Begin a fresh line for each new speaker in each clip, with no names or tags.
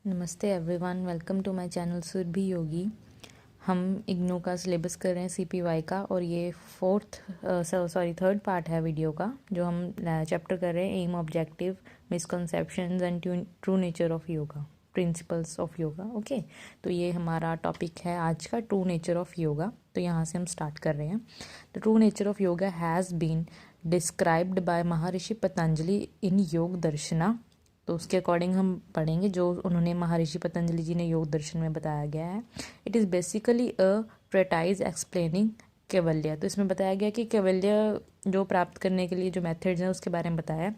नमस्ते everyone, welcome to my channel Surabhi Yogi. हम इग्नू का सिलेबस कर रहे हैं CPY का, और ये थर्ड पार्ट है वीडियो का, जो हम चैप्टर कर रहे हैं aim, objective, misconceptions and true nature of yoga, principles of yoga. Okay, तो ये हमारा टॉपिक है आज का, ट्रू नेचर ऑफ योगा। तो यहाँ से हम स्टार्ट कर रहे हैं। The true nature of yoga has been described by Maharshi Patanjali इन योग दर्शना। तो उसके अकॉर्डिंग हम पढ़ेंगे जो उन्होंने महर्षि पतंजलि जी ने योग दर्शन में बताया गया है। It is basically a treatise explaining kaivalya. तो इसमें बताया गया कि कैवल्य जो प्राप्त करने के लिए जो मेथड्स हैं उसके बारे में बताया।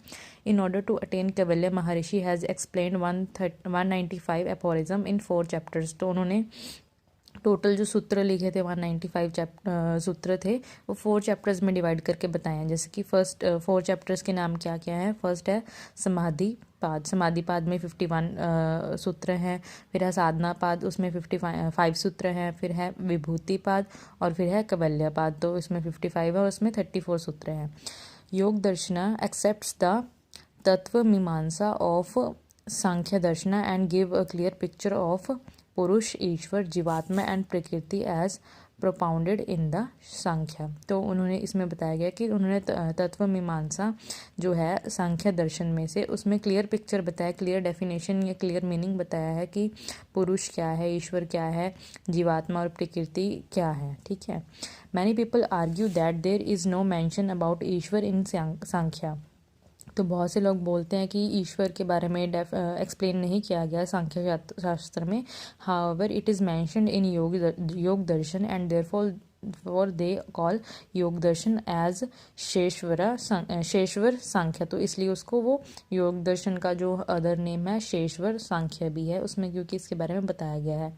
इन order to attain Kaivalya, Maharshi has explain 195 aphorism in 4 chapters. तो उन्होंने टोटल जो सूत्र लिखे थे 195 सूत्र थे, वो 4 चैप्टर्स में डिवाइड करके बताए हैं। जैसे कि फर्स्ट 4 चैप्टर्स के नाम क्या क्या हैं। फर्स्ट है समाधि पाद। समाधि पाद में 51 सूत्र हैं। फिर है साधना पाद, उसमें 55 सूत्र हैं। फिर है विभूति पाद, और फिर है कैवल्य पाद। तो इसमें 55 है और उसमें 34 सूत्र हैं। योग दर्शना एक्सेप्ट्स द तत्व मीमांसा of Sankhya Darshana and give a clear picture of पुरुष, ईश्वर, जीवात्मा एंड प्रकृति एज प्रोपाउंडेड इन द सांख्य। तो उन्होंने इसमें बताया गया कि उन्होंने तत्व मीमांसा जो है सांख्य दर्शन में से, उसमें क्लियर पिक्चर बताया, क्लियर डेफिनेशन या क्लियर मीनिंग बताया है कि पुरुष क्या है, ईश्वर क्या है, जीवात्मा और प्रकृति क्या है। ठीक है। Many people argue that there is no mention about Ishwar in Sankhya. तो बहुत से लोग बोलते हैं कि ईश्वर के बारे में एक्सप्लेन नहीं किया गया सांख्य शास्त्र में। However it is mentioned in योग दर्शन एंड देयरफॉर दे कॉल योग दर्शन एज शेश्वर सांख्य। तो इसलिए उसको वो योग दर्शन का जो अदर नेम है शेश्वर सांख्य भी है उसमें, क्योंकि इसके बारे में बताया गया है।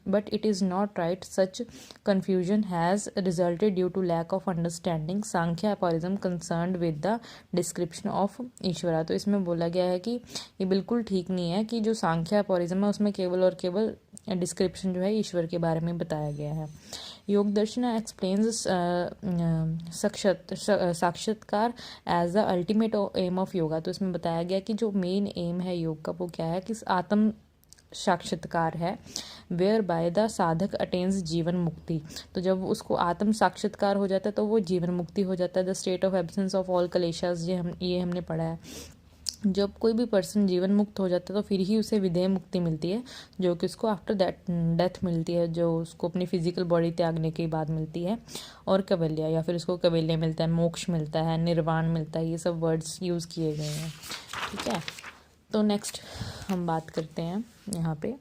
But it is not right. Such confusion has resulted due to lack of understanding Sankhya aphorism concerned with the description of Ishwara. तो इसमें बोला गया है कि ये बिल्कुल ठीक नहीं है कि जो सांख्य अपॉरिज्म है उसमें केवल और केवल डिस्क्रिप्शन जो है ईश्वर के बारे में बताया गया है। Yog Darshan explains sakshatkar as the ultimate aim of yoga. तो इसमें बताया गया कि जो मेन एम है योग का वो क्या है, कि आत्म साक्षात्कार है, वेयर बाय द साधक अटेन्स जीवन मुक्ति। तो जब उसको आत्म साक्षात्कार हो जाता है तो वो जीवन मुक्ति हो जाता है। The state of absence of all kleshas, ये हमने पढ़ा है। जब कोई भी पर्सन जीवन मुक्त हो जाता है तो फिर ही उसे विदेह मुक्ति मिलती है, जो कि उसको आफ्टर डेथ मिलती है, जो उसको अपनी फिजिकल बॉडी त्यागने के बाद मिलती है। और कैवल्य, या फिर उसको कैवल्य मिलता है, मोक्ष मिलता है, निर्वाण मिलता है। ये सब वर्ड्स यूज़ किए गए हैं। ठीक है। तो नेक्स्ट हम बात करते हैं यहाँ पे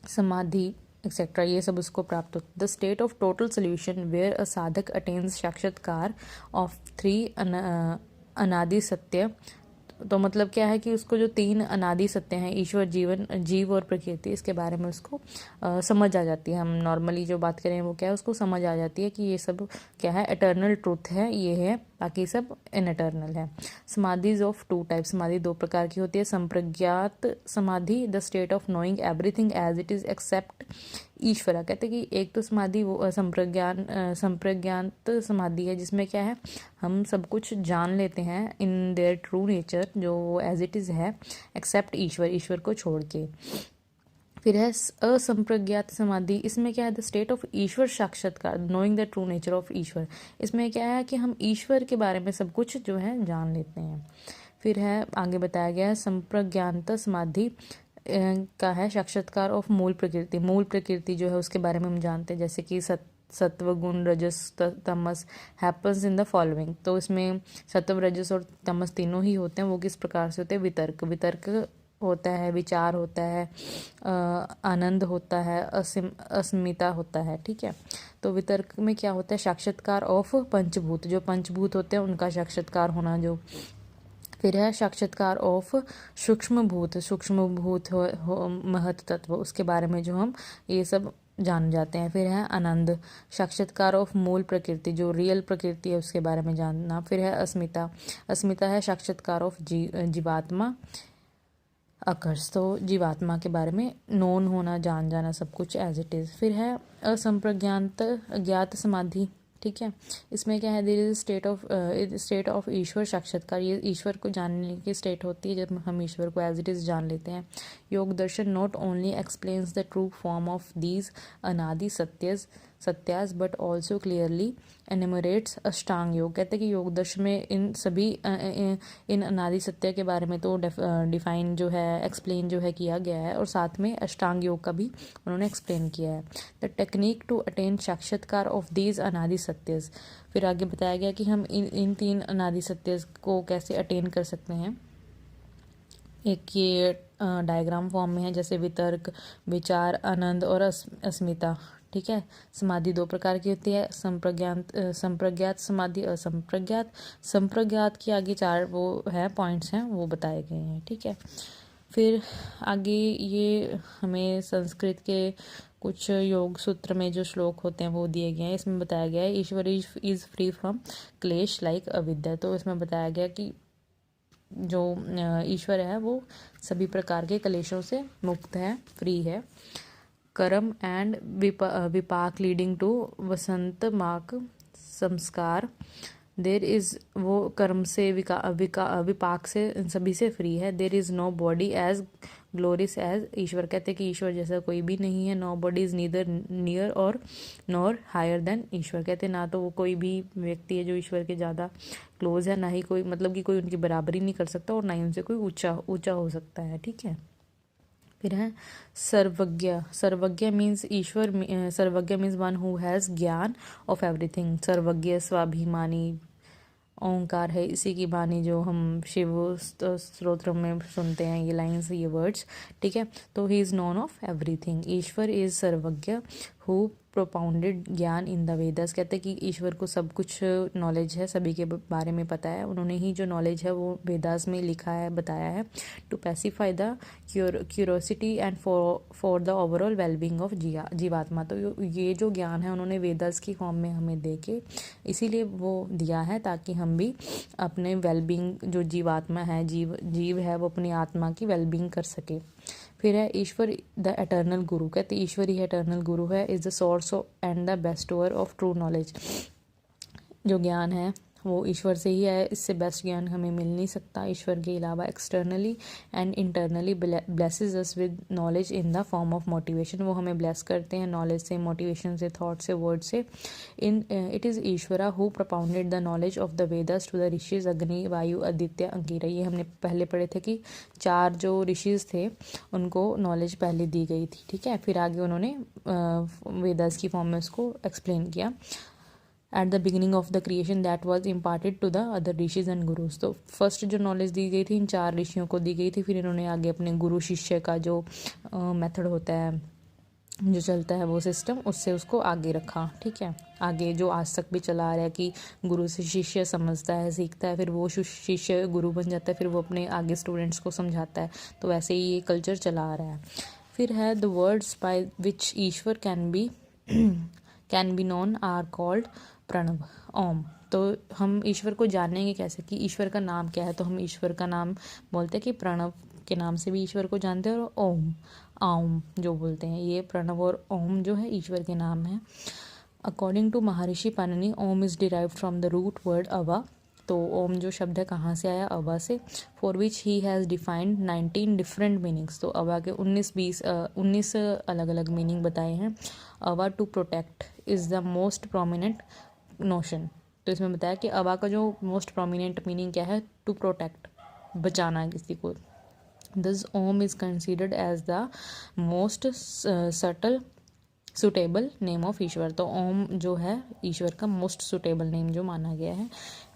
समाधि एक्सेट्रा, ये सब उसको प्राप्त होता है। The state of total solution where a sadhak attains साक्षात्कार ऑफ 3 अनादि सत्य। तो मतलब क्या है कि उसको जो 3 अनादि सत्य हैं, ईश्वर, जीवन, जीव और प्रकृति, इसके बारे में उसको समझ आ जाती है। हम नॉर्मली जो बात करें वो क्या है, उसको समझ आ जाती है कि ये सब क्या है, एटर्नल ट्रूथ है, ये है, बाकी सब इनएटर्नल है। Samadhis of 2 type. समाधि 2 प्रकार की होती है। Samprajnata samadhi, the state of knowing everything as it is except Ishwara. कहते हैं कि एक तो समाधि वो संप्रज्ञात समाधि है, जिसमें क्या है, हम सब कुछ जान लेते हैं इन देयर ट्रू नेचर, जो एज इट इज़ है, एक्सेप्ट ईश्वर को छोड़ के। फिर है असंप्रज्ञात समाधि। इसमें क्या है, the state of Ishwar sakshatkar, knowing the true nature of Ishwar. इसमें क्या है कि हम ईश्वर के बारे में सब कुछ जो है जान लेते हैं। फिर है आगे बताया गया है संप्रज्ञात समाधि का है साक्षात्कार ऑफ मूल प्रकृति। मूल प्रकृति जो है उसके बारे में हम जानते हैं, जैसे कि सत्व, गुण, रजस, तमस हैपन्स इन द फॉलोइंग। तो इसमें सत्व, रजस और तमस तीनों ही होते हैं। वो किस प्रकार से होते हैं, वितर्क होता है, विचार होता है, आनंद होता है, अस्मिता होता है। ठीक है। तो वितर्क में क्या होता है, साक्षात्कार ऑफ पंचभूत, जो पंचभूत होते हैं उनका साक्षात्कार होना। जो फिर है साक्षात्कार ऑफ सूक्ष्म भूत हो महत तत्व, उसके बारे में जो हम ये सब जान जाते हैं। फिर है आनंद, साक्षात्कार ऑफ मूल प्रकृति, जो रियल प्रकृति है उसके बारे में जानना। फिर है अस्मिता है साक्षात्कार ऑफ जीवात्मा अकर्ष, तो जीवात्मा के बारे में नोन होना, जान जाना सब कुछ एज इट इज़। फिर है असंप्रज्ञात ज्ञात समाधि, ठीक है। इसमें क्या है, there is state of Ishwar साक्षात्कार, ये ईश्वर को जानने की स्टेट होती है जब हम ईश्वर को एज इट इज़ जान लेते हैं। Yoga Darshan not only explains the true form of these anadi satyas but also clearly enumerates ashtanga yoga. कहते हैं कि योग दर्शन में इन सभी इन अनादि सत्य के बारे में तो डिफाइन जो है, एक्सप्लेन जो है किया गया है, और साथ में अष्टांग योग का भी उन्होंने एक्सप्लेन किया है। द टेक्निक टू अटेन साक्षात्कार ऑफ दीज अनादि सत्यस, फिर आगे बताया गया कि हम इन तीन अनादि सत्यस को कैसे अटेन कर सकते हैं। एक ये डायग्राम फॉर्म में है, जैसे वितर्क, विचार, आनंद और अस्मिता। ठीक है। समाधि दो प्रकार की होती है, संप्रज्ञात समाधि, संप्रज्ञात की आगे चार वो है पॉइंट्स हैं, वो बताए गए हैं। ठीक है। फिर आगे ये हमें संस्कृत के कुछ योग सूत्र में जो श्लोक होते हैं वो दिए गए हैं। इसमें बताया गया है ईश्वर इज फ्री फ्रॉम क्लेश लाइक अविद्या। तो इसमें बताया गया कि जो ईश्वर है वो सभी प्रकार के क्लेशों से मुक्त है, फ्री है। कर्म एंड विपाक लीडिंग टू वसंत माक संस्कार, देर इज, वो कर्म से विपाक से इन सभी से फ्री है। There is nobody as glorious as Ishwar, कहते हैं कि ईश्वर जैसा कोई भी नहीं है। Nobody is neither near और नॉर हायर देन ईश्वर, कहते हैं ना तो वो कोई भी व्यक्ति है जो ईश्वर के ज़्यादा क्लोज है, ना ही कोई, मतलब कि कोई उनकी बराबरी नहीं कर सकता, और ना ही उनसे कोई ऊंचा हो सकता है। ठीक है। फिर है सर्वज्ञ। सर्वज्ञ मीन्स ईश्वर, सर्वज्ञ मीन्स वन हु हैज़ ज्ञान ऑफ एवरीथिंग। सर्वज्ञ स्वाभिमानी ओंकार है, इसी की वाणी जो हम शिव स्तोत्र में सुनते हैं, ये लाइन्स, ये वर्ड्स। ठीक है। तो he is known of everything. Ishwar is सर्वज्ञ हु प्रोपाउंडेड ज्ञान इन द वेदास, कहते हैं कि ईश्वर को सब कुछ नॉलेज है, सभी के बारे में पता है, उन्होंने ही जो नॉलेज है वो वेदास में लिखा है, बताया है। To pacify the curiosity and for the overall wellbeing of jivatma. तो ये जो ज्ञान है उन्होंने वेदास की फॉर्म में हमें दे के इसीलिए वो दिया है, ताकि हम भी अपने वेलबींग, जो जीवात्मा है, जीव है, वो अपनी आत्मा की वेलबींग कर सके। फिर है ईश्वर द एटर्नल गुरु, कहते ईश्वर ही एटर्नल गुरु है। Is the source and the bestower of true knowledge, जो ज्ञान है वो ईश्वर से ही है, इससे बेस्ट ज्ञान हमें मिल नहीं सकता ईश्वर के अलावा। Externally and internally blesses us with knowledge in the form of motivation, वो हमें ब्लेस करते हैं नॉलेज से, मोटिवेशन से, थॉट से, वर्ड से। It is Ishwara who propounded the knowledge of the Vedas to the rishis Agni, Vayu, Aditya, Angira. ये हमने पहले पढ़े थे कि चार जो ऋषिज थे उनको नॉलेज पहले दी गई थी। ठीक है। फिर आगे उन्होंने वेदास की फॉर्म में उसको एक्सप्लेन किया। At the beginning of the creation that was imparted to the other rishis and gurus. तो फर्स्ट जो नॉलेज दी गई थी इन चार ऋषियों को दी गई थी, फिर इन्होंने आगे अपने गुरु शिष्य का जो मेथड होता है, जो चलता है वो सिस्टम, उससे उसको आगे रखा। ठीक है। आगे जो आज तक भी चला आ रहा है कि गुरु से शिष्य समझता है, सीखता है, फिर वो शिष्य गुरु बन जाता है, फिर वो अपने आगे स्टूडेंट्स को समझाता है। तो वैसे ही ये कल्चर चला आ रहा है। फिर है the words by which Ishwar can be known are called Pranav, Om. तो हम ईश्वर को जानेंगे कैसे, कि ईश्वर का नाम क्या है, तो हम ईश्वर का नाम बोलते हैं कि प्रणव के नाम से भी ईश्वर को जानते हैं, और ओम, आउम जो बोलते हैं, ये प्रणव और ओम जो है ईश्वर के नाम है। According to Maharshi Panini, Om is derived from the root word ava. तो ओम जो शब्द है कहाँ से आया, अवा से। For which he has defined 19 different meanings. तो अवा के 19 अलग अलग मीनिंग बताए हैं। Ava to protect is the most prominent notion. तो इसमें बताया कि अवा का जो मोस्ट प्रोमिनेंट मीनिंग क्या है, टू प्रोटेक्ट, बचाना किसी को। This Om is considered as the most subtle suitable name of Ishwar. तो ओम जो है ईश्वर का मोस्ट सुटेबल नेम जो माना गया है।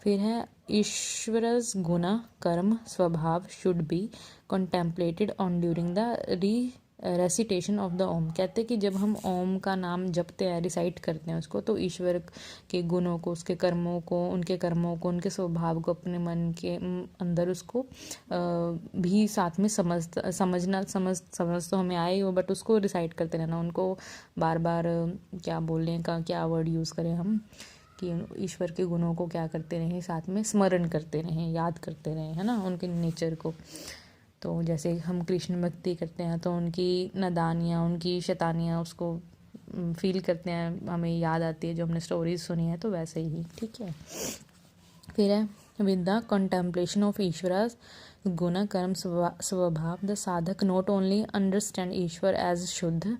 फिर है ईश्वरस guna karma swabhav should be contemplated on during the recitation of the Om. कहते हैं कि जब हम ओम का नाम जपते हैं, रिसाइट करते हैं उसको, तो ईश्वर के गुणों को, उसके कर्मों को, उनके स्वभाव को अपने मन के अंदर उसको भी साथ में समझ तो हमें आए हो, बट उसको रिसाइट करते रहना, उनको बार बार क्या बोलने का क्या वर्ड यूज़ करें हम, कि ईश्वर के गुणों को क्या करते रहें, साथ में स्मरण करते रहें, याद करते रहें, है ना, उनके नेचर को। तो जैसे हम कृष्ण भक्ति करते हैं तो उनकी नदानियाँ, उनकी शैतानियाँ उसको फील करते हैं, हमें याद आती है जो हमने स्टोरीज सुनी है, तो वैसे ही, ठीक है। फिर है with the contemplation of Ishwara's gun karma swabhav the sadhak not only understand Ishwar as shuddh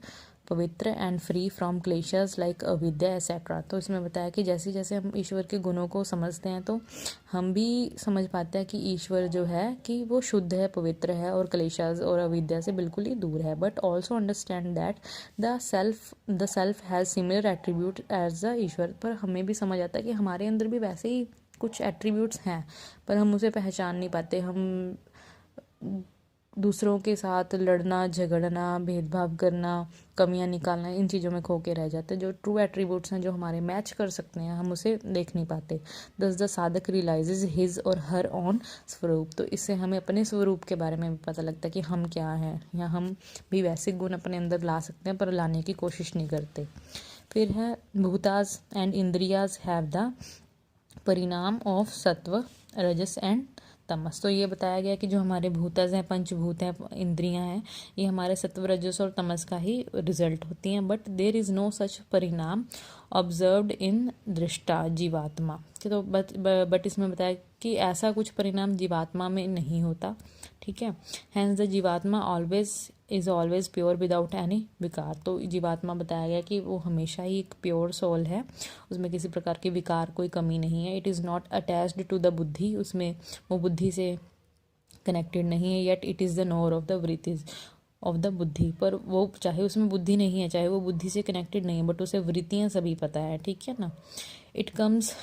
pavitra and free from kleshas like avidya etcetera. तो इसमें बताया कि जैसे जैसे हम ईश्वर के गुणों को समझते हैं तो हम भी समझ पाते हैं कि ईश्वर जो है कि वो शुद्ध है, पवित्र है और क्लेशर्स और अविद्या से बिल्कुल ही दूर है। But also understand that the self has similar attribute as the Ishwar. पर हमें भी समझ आता है कि हमारे अंदर भी वैसे ही कुछ एट्रीब्यूट्स हैं, पर हम उसे पहचान नहीं पाते। हम दूसरों के साथ लड़ना, झगड़ना, भेदभाव करना, कमियां निकालना, इन चीज़ों में खो के रह जाते हैं। जो ट्रू एट्रीब्यूट्स हैं, जो हमारे मैच कर सकते हैं, हम उसे देख नहीं पाते। दस द साधक रियलाइजेज हिज और हर ऑन स्वरूप। तो इससे हमें अपने स्वरूप के बारे में भी पता लगता है कि हम क्या हैं, या हम भी वैसे गुण अपने अंदर ला सकते हैं पर लाने की कोशिश नहीं करते। फिर है भूतास एंड इंद्रियाज हैव द परिणाम ऑफ सत्व रजस एंड तमस। तो ये बताया गया कि जो हमारे भूतज हैं, पंचभूत हैं, इंद्रियां हैं, ये हमारे सत्व रजस और तमस का ही रिजल्ट होती हैं। But there is no such parinam observed इन दृष्टा जीवात्मा। तो बट इसमें बताया कि ऐसा कुछ परिणाम जीवात्मा में नहीं होता, ठीक है। हैंस द जीवात्मा is always pure without any विकार। तो जीवात्मा बताया गया कि वो हमेशा ही एक प्योर सोल है, उसमें किसी प्रकार के विकार कोई कमी नहीं है। It is not attached to the buddhi, उसमें वो बुद्धि से कनेक्टेड नहीं है। Yet it is the knower of the vrittis of the buddhi. पर वो चाहे उसमें बुद्धि नहीं है, चाहे वो बुद्धि से कनेक्टेड नहीं है, बट उसे वृत्तियाँ सभी पता है, ठीक है ना। It comes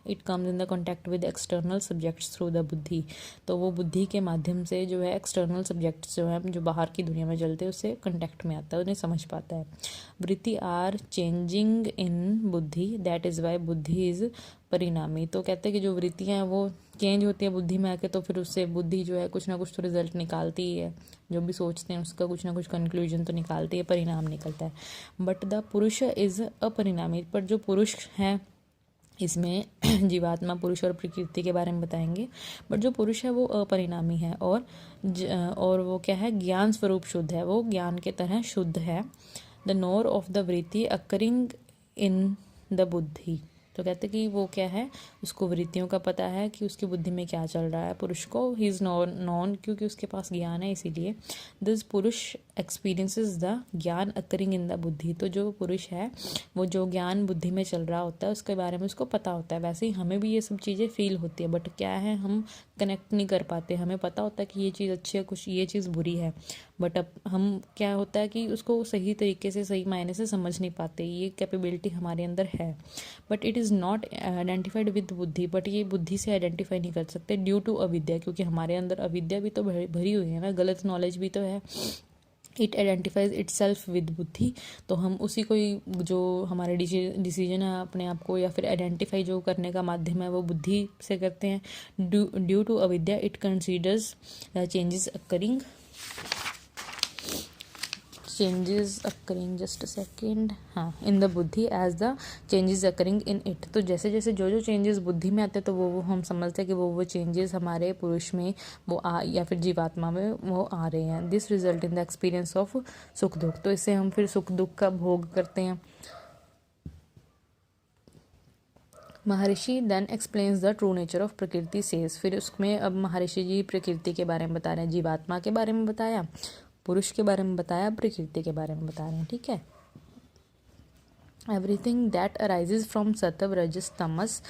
in the contact with external subjects through the बुद्धि। तो वो बुद्धि के माध्यम से जो है एक्सटर्नल सब्जेक्ट्स जो है, जो बाहर की दुनिया में चलते हैं, उससे कॉन्टैक्ट में आता है, उन्हें समझ पाता है। वृत्ति आर चेंजिंग इन बुद्धि, दैट इज़ वाई बुद्धि इज़ परिणामी। तो कहते हैं कि जो वृत्तियाँ हैं वो चेंज होती है बुद्धि में आके, तो फिर उससे बुद्धि जो है कुछ ना कुछ तो रिजल्ट निकालती ही है। जो भी सोचते हैं उसका कुछ ना कुछ कंक्लूजन तो निकालती है, परिणाम निकलता है। बट द पुरुष इज़ अपरिणामी। पर जो पुरुष है, इसमें जीवात्मा, पुरुष और प्रकृति के बारे में बताएंगे। बट जो पुरुष है वो अपरिणामी है और वो क्या है, ज्ञान स्वरूप शुद्ध है, वो ज्ञान के तरह शुद्ध है। द नोर ऑफ द वृत्ति अकरिंग इन द बुद्धि। तो कहते कि वो क्या है, उसको वृत्तियों का पता है कि उसकी बुद्धि में क्या चल रहा है। पुरुष को ही इज़ नॉन, क्योंकि उसके पास ज्ञान है, इसीलिए दिस पुरुष एक्सपीरियंसेस द ज्ञान अकरिंग इन द बुद्धि। तो जो पुरुष है वो जो ज्ञान बुद्धि में चल रहा होता है उसके बारे में उसको पता होता है। वैसे ही हमें भी ये सब चीज़ें फील होती है, बट क्या है, हम कनेक्ट नहीं कर पाते। हमें पता होता है कि ये चीज़ अच्छी है, कुछ ये चीज़ बुरी है, बट अब हम क्या होता है कि उसको सही तरीके से, सही मायने से समझ नहीं पाते। ये कैपेबिलिटी हमारे अंदर है, but it is not identified with बुद्धि। बट ये बुद्धि से आइडेंटिफाई नहीं कर सकते ड्यू टू अविद्या, क्योंकि हमारे अंदर अविद्या भी तो भरी हुई है ना, गलत नॉलेज भी तो है। It identifies it self with बुद्धि। तो हम उसी को ही, जो हमारे डिसीजन है अपने आप को या फिर आइडेंटिफाई जो करने का माध्यम है, वो बुद्धि से करते हैं। Due to avidya it considers changes occurring just second, हाँ, in the buddhi as the changes occurring in it. तो जैसे जैसे जो चेंजेस बुद्धि में आते हैं, तो वो हम समझते हैं कि वो चेंजेस हमारे पुरुष में या फिर जीवात्मा में वो आ रहे हैं। This result in the experience of सुख दुख। तो इससे हम फिर सुख दुख का भोग करते हैं। Maharshi then explains the true nature of prakriti says. फिर उसमें अब महर्षि जी प्रकृति के बारे में बता रहे हैं, जीवात्मा के बारे में बताया, पुरुष के बारे में बताया, प्रकृति के बारे में बता रहे हैं, ठीक है। एवरीथिंग दैट अराइजेज फ्रॉम सत्व रजस तमस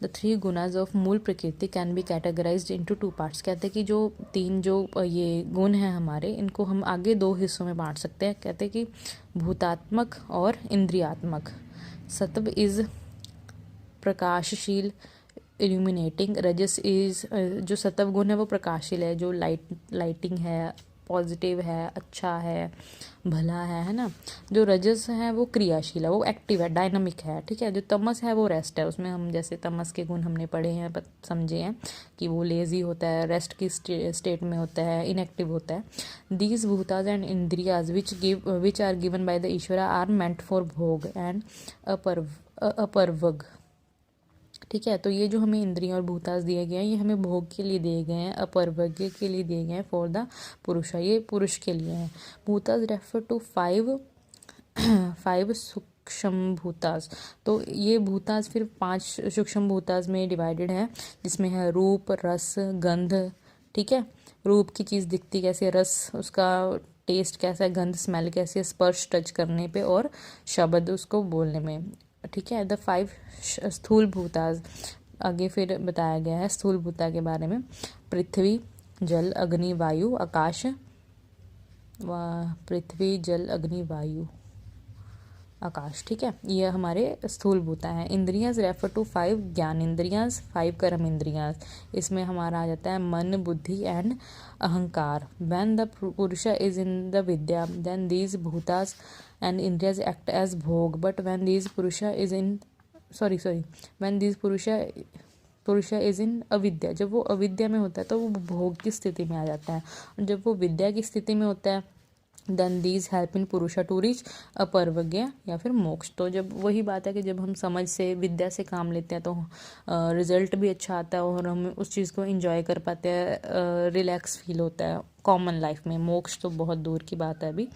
द थ्री गुणाज ऑफ मूल प्रकृति can be categorised into two parts. कहते हैं कि जो तीन ये गुण हैं हमारे, इनको हम आगे दो हिस्सों में बांट सकते हैं। कहते हैं कि भूतात्मक और इंद्रियात्मक। सत्व इज प्रकाशशील, इल्यूमिनेटिंग। रजस इज, जो सत्व गुण है वो प्रकाशशील है, जो लाइटिंग है, पॉजिटिव है, अच्छा है, भला है ना। जो रजस है वो क्रियाशील है, वो एक्टिव है, डायनामिक है, ठीक है। जो तमस है वो रेस्ट है। उसमें हम जैसे तमस के गुण हमने पढ़े हैं, समझे हैं कि वो लेजी होता है, रेस्ट की स्टेट में होता है, इनएक्टिव होता है। These bhutas and indriyas which are given by the Ishwara are meant for bhog and apavarg, ठीक है। तो ये जो हमें इंद्रियां और भूतास दिए गए हैं, ये हमें भोग के लिए दिए गए हैं, अपरवर्ग के लिए दिए गए हैं, फॉर द पुरुष, ये पुरुष के लिए हैं। भूतास रेफर टू 5 5 सूक्ष्म भूतास। तो ये भूतास फिर 5 सूक्ष्म भूतास में डिवाइडेड है, जिसमें है रूप, रस, गंध। ठीक है, रूप की चीज़ दिखती कैसे, रस उसका टेस्ट कैसा है, गंध स्मेल कैसी है, स्पर्श टच करने पे, और शब्द उसको बोलने में। ठीक है, द 5 स्थूल भूतास। आगे फिर बताया गया है स्थूल भूता के बारे में। पृथ्वी, जल, अग्नि, वायु, आकाश। पृथ्वी, जल, अग्नि, वायु, आकाश। ठीक है, ये हमारे स्थूल भूता हैं। इंद्रियां रेफर टू 5 ज्ञान इंद्रियां, 5 कर्म इंद्रियां। इसमें हमारा आ जाता है मन, buddhi and ahankar. When the Purush is in the vidya then these bhutas and indriyas act as bhog, but when these Purush is in when these Purush is in avidya, जब वो अविद्या में होता है तो वो भोग की स्थिति में आ जाता है, और जब वो विद्या की स्थिति में होता है देन दीज हेल्प इन पुरुषा टू रीच अपरवज्ञ या फिर मोक्ष। तो जब वही बात है कि जब हम समझ से, विद्या से काम लेते हैं तो रिजल्ट भी अच्छा आता है और हम उस चीज़ को एंजॉय कर पाते हैं, रिलैक्स फील होता है कॉमन लाइफ में। मोक्ष तो बहुत दूर की बात है अभी।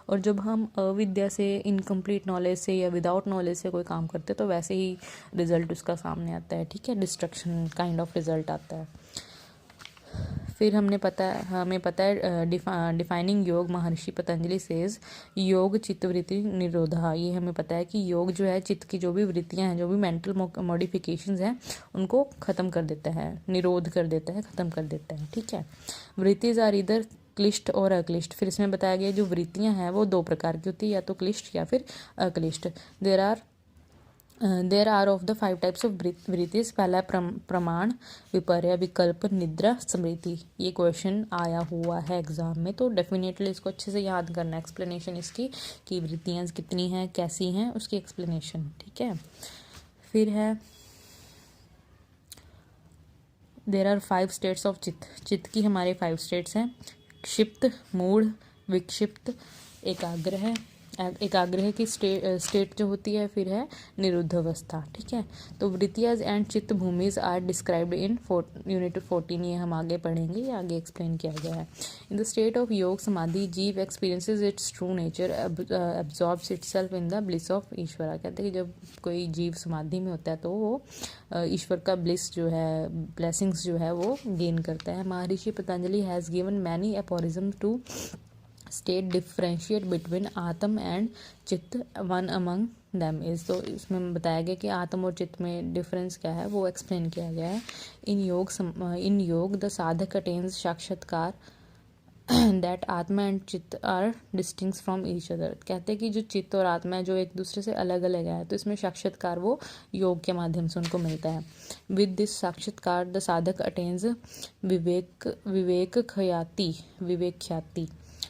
और जब हम अविद्या से, इनकम्प्लीट नॉलेज से या विदाउट नॉलेज से कोई काम करते हैं तो वैसे ही रिजल्ट उसका सामने आता है। ठीक है, डिस्ट्रक्शन काइंड ऑफ रिजल्ट आता है। फिर हमें पता है डिफाइनिंग योग, महर्षि पतंजलि सेज योग चित्तवृत्ति निरोधा। ये हमें पता है कि योग जो है चित्त की जो भी वृत्तियां हैं, जो भी मेंटल मॉडिफिकेशंस हैं, उनको ख़त्म कर देता है, निरोध कर देता है, ख़त्म कर देता है। ठीक है, वृत्तिज आर इधर क्लिष्ट और अक्लिष्ट। फिर इसमें बताया गया जो वृत्तियां हैं वो 2 प्रकार की होती है, या तो क्लिष्ट या फिर अक्लिष्ट। There are of the 5 types of vrittis. पहला प्रमाण, विपर्य, विकल्प, निद्रा, स्मृति। ये क्वेश्चन आया हुआ है एग्जाम में, तो डेफिनेटली इसको अच्छे से याद करना। एक्सप्लेनेशन इसकी कि वृत्तियाँ कितनी हैं, कैसी हैं, उसकी एक्सप्लेनेशन। ठीक है, फिर है देर आर 5 स्टेट्स ऑफ चित्त। चित्त की हमारे 5 स्टेट्स हैं, क्षिप्त, मूढ़, विक्षिप्त, एकाग्रह की स्टेट जो होती है, फिर है निरुद्ध अवस्था। ठीक है, तो vrittis and chitta bhumis are described in unit 14। ये हम आगे पढ़ेंगे, ये आगे एक्सप्लेन किया गया है। इन द स्टेट ऑफ योग समाधि जीव experiences it's true nature, absorbs itself in the bliss of ईश्वरा। कहते हैं कि जब कोई जीव समाधि में होता है तो वो ईश्वर का ब्लिस जो है, ब्लेसिंग्स जो है वो गेन करता है। Maharshi Patanjali has given many aphorism to state differentiate between atma and chitta, one among them is. तो इसमें बताया गया कि आत्म और चित्त में डिफरेंस क्या है, वो एक्सप्लेन किया गया है। इन योग द साधक अटेन्स साक्षात्कार that atma and chitta are distinct from each other. कहते हैं कि जो चित्त और आत्मा है जो एक दूसरे से अलग अलग है, तो इसमें साक्षात्कार वो योग के माध्यम से उनको मिलता है। विद दिस साक्षात्कार द साधक अटेन्स विवेक ख्याति।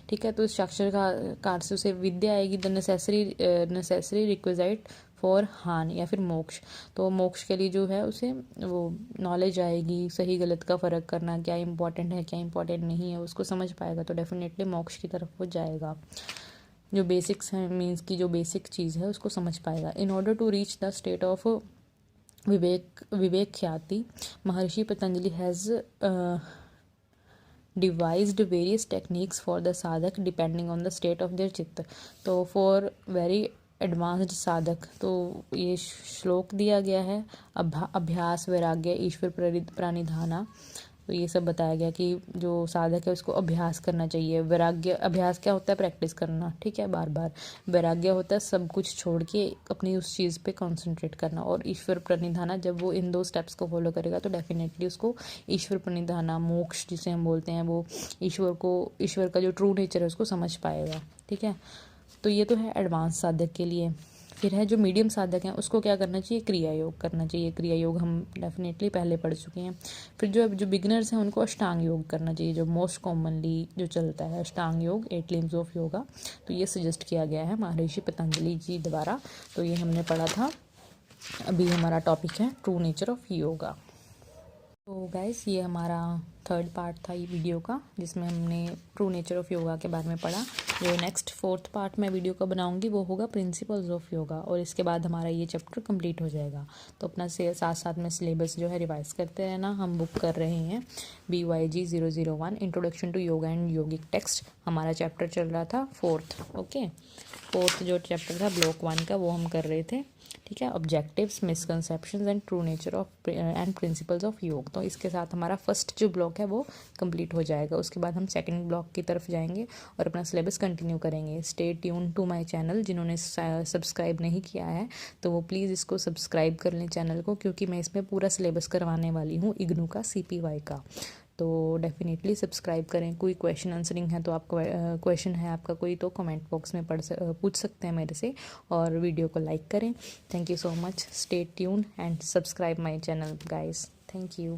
ठीक है, तो इस साक्षात्कार से उसे विद्या आएगी, द नेसेसरी रिक्विजाइट फॉर हान या फिर मोक्ष। तो मोक्ष के लिए जो है उसे वो नॉलेज आएगी, सही गलत का फ़र्क करना, क्या इंपॉर्टेंट है क्या इंपॉर्टेंट नहीं है, उसको समझ पाएगा तो डेफिनेटली मोक्ष की तरफ वो जाएगा। जो बेसिक्स हैं, मीन्स की जो बेसिक चीज़ है उसको समझ पाएगा। In order to reach the state of Vivek Khyati, Maharshi Patanjali has devised various techniques for the साधक depending on the state of their चित्त। तो for very एडवांस्ड साधक, तो ये श्लोक दिया गया है, अभ्यास, वैराग्य, ईश्वर प्रणिधाना। तो ये सब बताया गया कि जो साधक है उसको अभ्यास करना चाहिए। वैराग्य, अभ्यास क्या होता है, प्रैक्टिस करना। ठीक है, बार बार। वैराग्य होता है सब कुछ छोड़ के अपनी उस चीज़ पे कंसंट्रेट करना। और ईश्वर प्रणिधाना, जब वो इन 2 स्टेप्स को फॉलो करेगा तो डेफिनेटली उसको ईश्वर प्रणिधाना, मोक्ष जिसे हम बोलते हैं, वो ईश्वर का जो ट्रू नेचर है उसको समझ पाएगा। ठीक है, तो ये तो है एडवांस साधक के लिए। फिर है जो मीडियम साधक हैं उसको क्या करना चाहिए, क्रिया योग करना चाहिए। क्रिया योग हम डेफिनेटली पहले पढ़ चुके हैं। फिर जो बिगिनर्स हैं उनको अष्टांग योग करना चाहिए, जो मोस्ट कॉमनली जो चलता है अष्टांग योग, 8 लिम्स ऑफ योगा। तो ये सजेस्ट किया गया है महर्षि पतंजलि जी द्वारा। तो ये हमने पढ़ा था। अभी हमारा टॉपिक है ट्रू नेचर ऑफ योगा। तो गाइस, ये हमारा 3rd पार्ट था ये वीडियो का, जिसमें हमने ट्रू नेचर ऑफ योगा के बारे में पढ़ा। जो नेक्स्ट 4th पार्ट में वीडियो का बनाऊंगी वो होगा प्रिंसिपल्स ऑफ योगा, और इसके बाद हमारा ये चैप्टर कंप्लीट हो जाएगा। तो अपना से साथ साथ में सिलेबस जो है रिवाइज करते रहना। हम बुक कर रहे हैं BYG 001 introduction to yoga and yogic text. हमारा चैप्टर चल रहा था 4th। ओके, 4th जो चैप्टर था ब्लॉक 1 का वो हम कर रहे थे। ठीक है, objectives, misconceptions and true nature of and principles of योग। तो इसके साथ हमारा फर्स्ट जो ब्लॉक है वो कंप्लीट हो जाएगा। उसके बाद हम सेकंड ब्लॉक की तरफ जाएंगे और अपना सिलेबस कंटिन्यू करेंगे। Stay tune to my channel. जिन्होंने सब्सक्राइब नहीं किया है तो वो प्लीज़ इसको सब्सक्राइब कर लें चैनल को, क्योंकि मैं इसमें पूरा सिलेबस करवाने वाली हूँ इग्नू का, CPY का। तो डेफिनेटली सब्सक्राइब करें। कोई क्वेश्चन आंसरिंग है तो आपका क्वेश्चन है आपका कोई तो कमेंट बॉक्स में पूछ सकते हैं मेरे से, और वीडियो को लाइक करें। Thank you so much. Stay tune and subscribe my channel guys. Thank you.